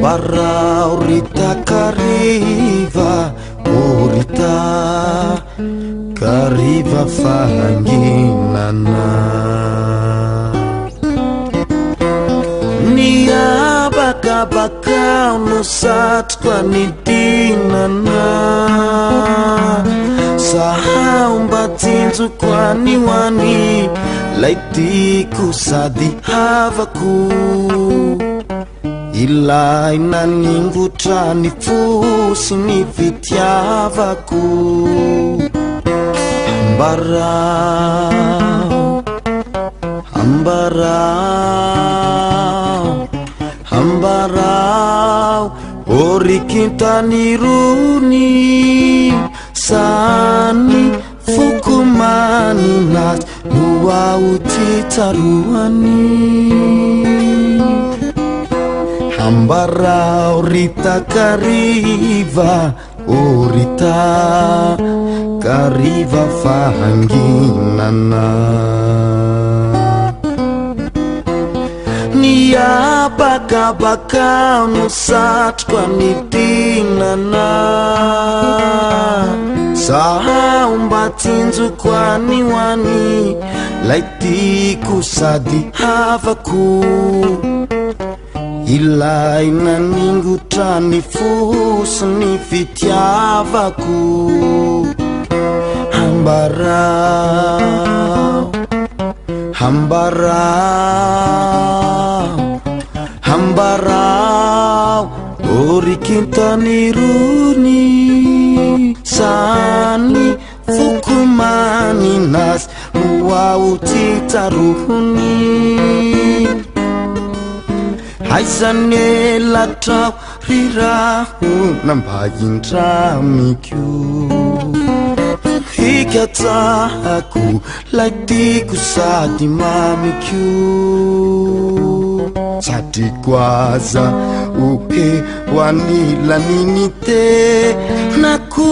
Ambarao rita kariva, o rita kariva fahanginana. Niabaka-baka no satroka ny dinana, sahao mba tsinjoko anioany lay tiako sady havako. Ilay naningotra ny fosy ny fitiavako. Ambarao, ambarao, ambarao, orikintany rony sany fokomaninazy no aoty tsaroany. Ambarao rita kariva, o rita kariva fahanginana. Niabaka-baka no satroka ny dinana, sahao mba tsinjoko anioany lay tiako sady havako. Ilay naningotra ny fosy ny fitiavako. Ambarao, ambarao, ambarao, orikintany rony sany fokomaninazy no aoty tsaroany. Aizane latrao riraho nambaindramiko, hikatsahako lay tiako sady mamiko. Sadriko aza ohe hoanilaniny tenako,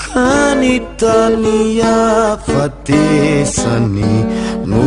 kanitany afatesany no